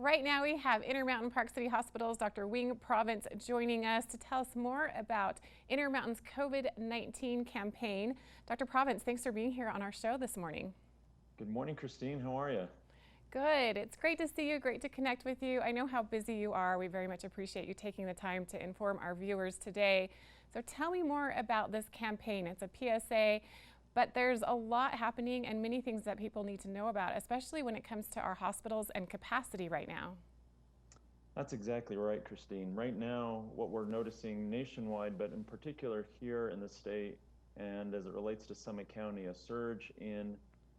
Right now we have Intermountain Park City Hospital's Dr. Wing Province joining us to tell us more about Intermountain's COVID-19 campaign. Dr. Province, thanks for being here on our show this morning. Good morning, Christine. How are you? Good. It's great to see you, great to connect with you. I know how busy you are. We very much appreciate you taking the time to inform our viewers today. So tell me more about this campaign. It's a PSA, but there's a lot happening and many things that people need to know about, especially when it comes to our hospitals and capacity right now. That's exactly right, Christine. Right now, what we're noticing nationwide, but in particular here in the state, and as it relates to Summit County, a surge in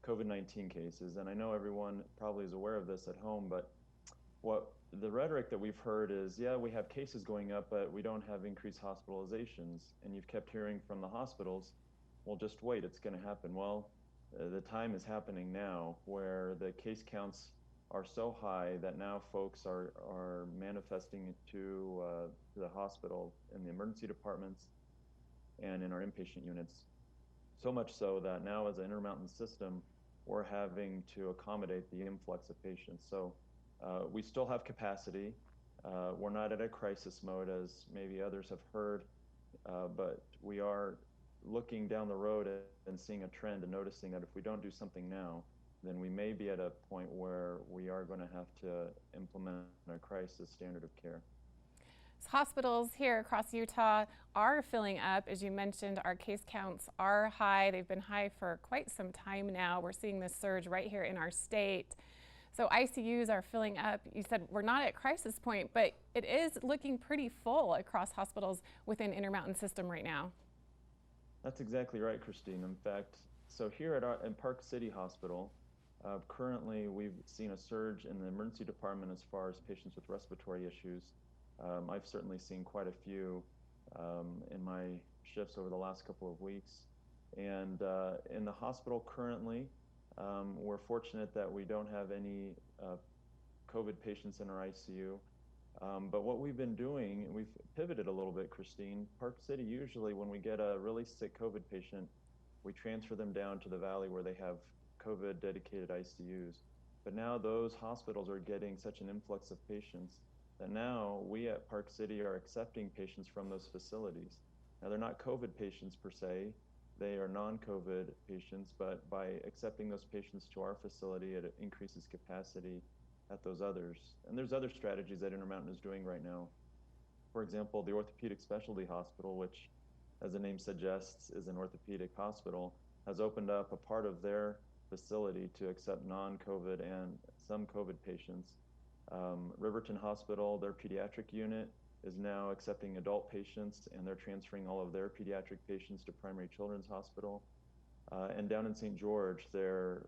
COVID-19 cases. And I know everyone probably is aware of this at home, but what the rhetoric that we've heard is, yeah, we have cases going up, but we don't have increased hospitalizations. And you've kept hearing from the hospitals, well, just wait, it's going to happen. Well, the time is happening now where the case counts are so high that now folks are manifesting to the hospital in the emergency departments and in our inpatient units. So much so that now as an Intermountain system, we're having to accommodate the influx of patients. So we still have capacity. We're not at a crisis mode as maybe others have heard, but we are looking down the road and seeing a trend and noticing that if we don't do something now, then we may be at a point where we are going to have to implement a crisis standard of care. Hospitals here across Utah are filling up. As you mentioned, our case counts are high. They've been high for quite some time now. We're seeing this surge right here in our state. So ICUs are filling up. You said we're not at crisis point, but it is looking pretty full across hospitals within Intermountain system right now. That's exactly right, Christine. In fact, so here in Park City Hospital, currently we've seen a surge in the emergency department as far as patients with respiratory issues. I've certainly seen quite a few in my shifts over the last couple of weeks. And in the hospital currently, we're fortunate that we don't have any COVID patients in our ICU. But what we've been doing, we've pivoted a little bit, Christine. Park City, usually when we get a really sick COVID patient, we transfer them down to the valley where they have COVID dedicated ICUs. But now those hospitals are getting such an influx of patients that now we at Park City are accepting patients from those facilities. Now they're not COVID patients per se, they are non-COVID patients, but by accepting those patients to our facility, it increases capacity at those others. And there's other strategies that Intermountain is doing right now. For example, the Orthopedic Specialty Hospital, which as the name suggests is an orthopedic hospital, has opened up a part of their facility to accept non-COVID and some COVID patients. Riverton Hospital, their pediatric unit, is now accepting adult patients, and they're transferring all of their pediatric patients to Primary Children's Hospital. And down in St. George, their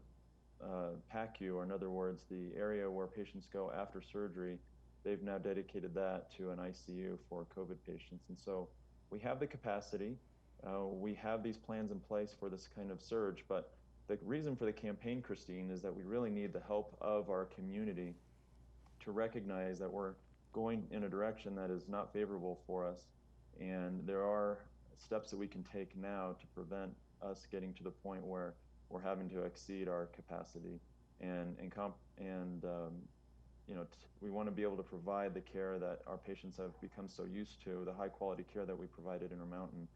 PACU, or in other words, the area where patients go after surgery, they've now dedicated that to an ICU for COVID patients. And so we have the capacity, we have these plans in place for this kind of surge, but the reason for the campaign, Christine, is that we really need the help of our community to recognize that we're going in a direction that is not favorable for us. And there are steps that we can take now to prevent us getting to the point where we're having to exceed our capacity. We want to be able to provide the care that our patients have become so used to, the high quality care that we provide at Intermountain.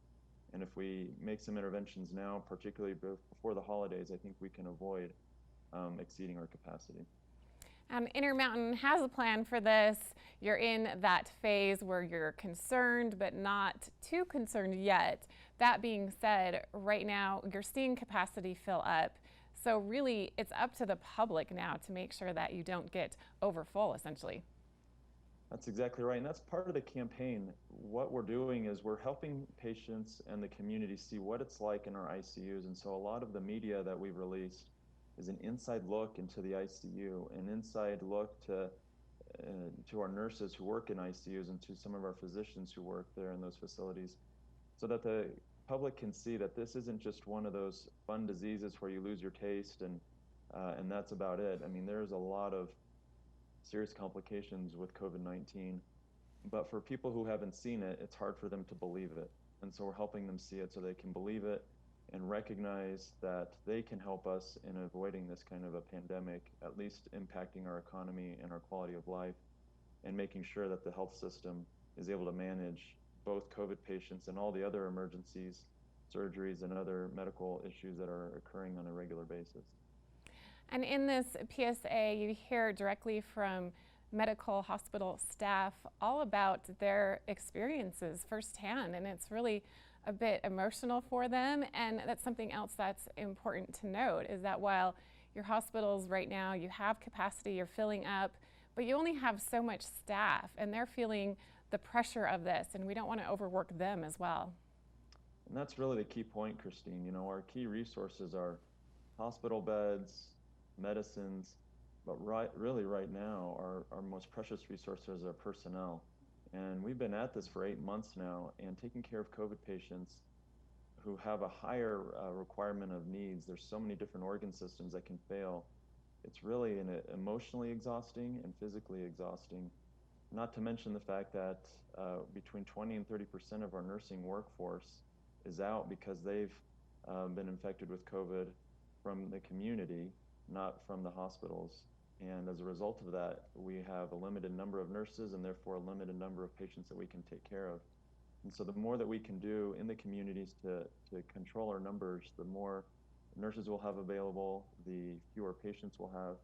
And if we make some interventions now, particularly before the holidays, I think we can avoid exceeding our capacity. Intermountain has a plan for this. You're in that phase where you're concerned, but not too concerned yet. That being said, right now you're seeing capacity fill up. So really, it's up to the public now to make sure that you don't get overfull, essentially. That's exactly right. And that's part of the campaign. What we're doing is we're helping patients and the community see what it's like in our ICUs. And so a lot of the media that we've released is an inside look into the ICU, an inside look to our nurses who work in ICUs and to some of our physicians who work there in those facilities, so that the public can see that this isn't just one of those fun diseases where you lose your taste and that's about it. I mean, there's a lot of serious complications with COVID-19, but for people who haven't seen it, it's hard for them to believe it. And so we're helping them see it so they can believe it and recognize that they can help us in avoiding this kind of a pandemic, at least impacting our economy and our quality of life, and making sure that the health system is able to manage both COVID patients and all the other emergencies, surgeries, and other medical issues that are occurring on a regular basis. And in this PSA, you hear directly from medical hospital staff all about their experiences firsthand, and it's really a bit emotional for them. And that's something else that's important to note, is that while your hospitals right now, you have capacity, you're filling up, but you only have so much staff, and they're feeling the pressure of this, and we don't want to overwork them as well. And that's really the key point, Christine. You know, our key resources are hospital beds, medicines, but really right now, our most precious resources are personnel. And we've been at this for 8 months now, and taking care of COVID patients who have a higher requirement of needs. There's so many different organ systems that can fail. It's really emotionally exhausting and physically exhausting. Not to mention the fact that between 20 and 30% of our nursing workforce is out because they've been infected with COVID from the community, not from the hospitals. And as a result of that, we have a limited number of nurses and therefore a limited number of patients that we can take care of. And so the more that we can do in the communities to control our numbers, the more nurses we'll have available, the fewer patients we'll have.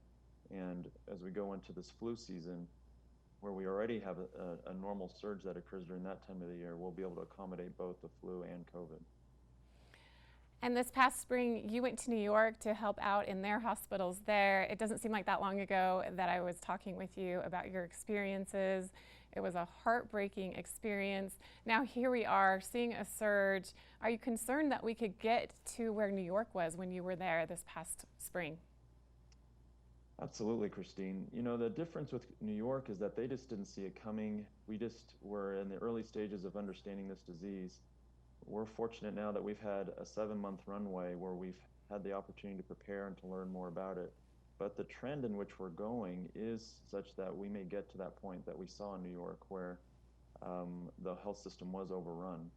And as we go into this flu season, where we already have a normal surge that occurs during that time of the year, we'll be able to accommodate both the flu and COVID. And this past spring, you went to New York to help out in their hospitals there. It doesn't seem like that long ago that I was talking with you about your experiences. It was a heartbreaking experience. Now here we are seeing a surge. Are you concerned that we could get to where New York was when you were there this past spring? Absolutely, Christine. You know, the difference with New York is that they just didn't see it coming. We just were in the early stages of understanding this disease. We're fortunate now that we've had a 7-month runway where we've had the opportunity to prepare and to learn more about it. But the trend in which we're going is such that we may get to that point that we saw in New York where the health system was overrun.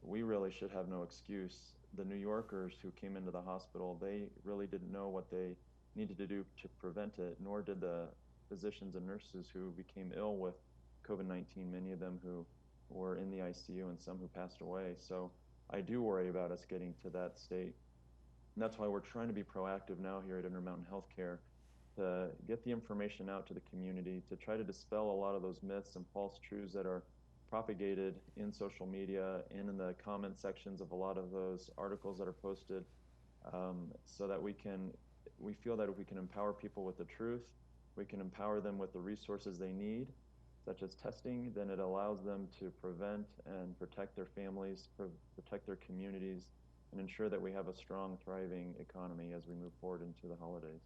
We really should have no excuse. The New Yorkers who came into the hospital, they really didn't know what they needed to do to prevent it, nor did the physicians and nurses who became ill with COVID-19, many of them who were in the ICU and some who passed away. So I do worry about us getting to that state. And that's why we're trying to be proactive now here at Intermountain Healthcare to get the information out to the community, to try to dispel a lot of those myths and false truths that are propagated in social media and in the comment sections of a lot of those articles that are posted, so that we feel that if we can empower people with the truth, we can empower them with the resources they need, such as testing, then it allows them to prevent and protect their families, protect their communities, and ensure that we have a strong, thriving economy as we move forward into the holidays.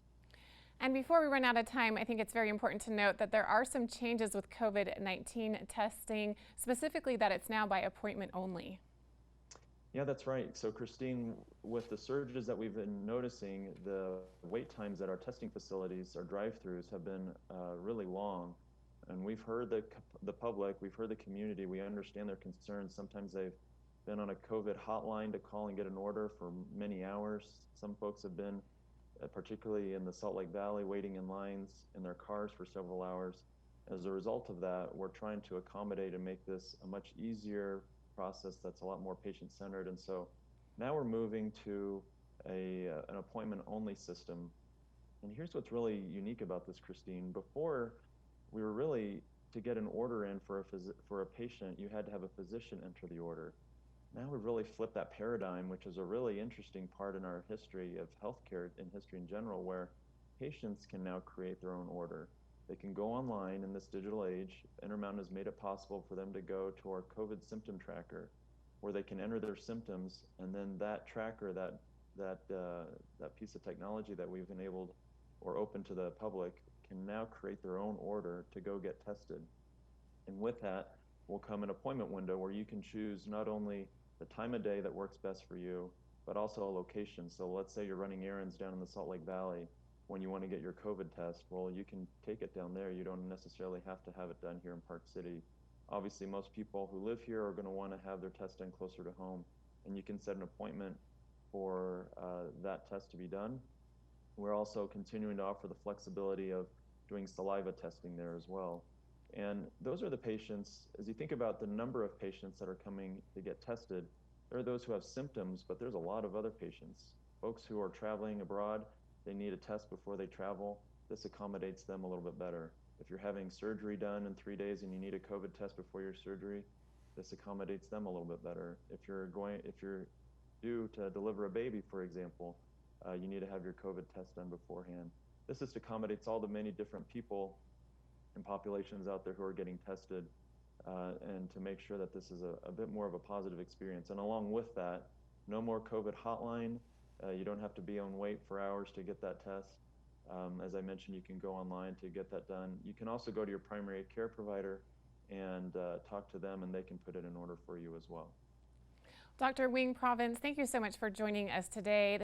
And before we run out of time, I think it's very important to note that there are some changes with COVID-19 testing, specifically that it's now by appointment only. Yeah, that's right. So Christine, with the surges that we've been noticing, the wait times at our testing facilities, our drive-throughs, have been really long. And we've heard the public, we've heard the community, we understand their concerns. Sometimes they've been on a COVID hotline to call and get an order for many hours. Some folks have been, particularly in the Salt Lake Valley, waiting in lines in their cars for several hours. As a result of that, we're trying to accommodate and make this a much easier process that's a lot more patient-centered. And so now we're moving to an appointment-only system. And here's what's really unique about this, Christine. Before, we were really, to get an order in for a patient, you had to have a physician enter the order. Now we've really flipped that paradigm, which is a really interesting part in our history of healthcare and history in general, where patients can now create their own order. They can go online in this digital age. Intermountain has made it possible for them to go to our COVID symptom tracker, where they can enter their symptoms, and then that tracker, that piece of technology that we've enabled or open to the public, can now create their own order to go get tested. And with that will come an appointment window where you can choose not only the time of day that works best for you, but also a location. So let's say you're running errands down in the Salt Lake Valley when you want to get your COVID test. Well, you can take it down there. You don't necessarily have to have it done here in Park City. Obviously, most people who live here are going to want to have their test done closer to home, and you can set an appointment for that test to be done. We're also continuing to offer the flexibility of doing saliva testing there as well. And those are the patients, as you think about the number of patients that are coming to get tested, there are those who have symptoms, but there's a lot of other patients. Folks who are traveling abroad, they need a test before they travel. This accommodates them a little bit better. If you're having surgery done in 3 days and you need a COVID test before your surgery, this accommodates them a little bit better. If you're due to deliver a baby, for example, you need to have your COVID test done beforehand. This just accommodates all the many different people and populations out there who are getting tested, and to make sure that this is a bit more of a positive experience. And along with that, no more COVID hotline. You don't have to be on wait for hours to get that test. As I mentioned, you can go online to get that done. You can also go to your primary care provider and talk to them, and they can put it in order for you as well. Dr. Wing Province, thank you so much for joining us today.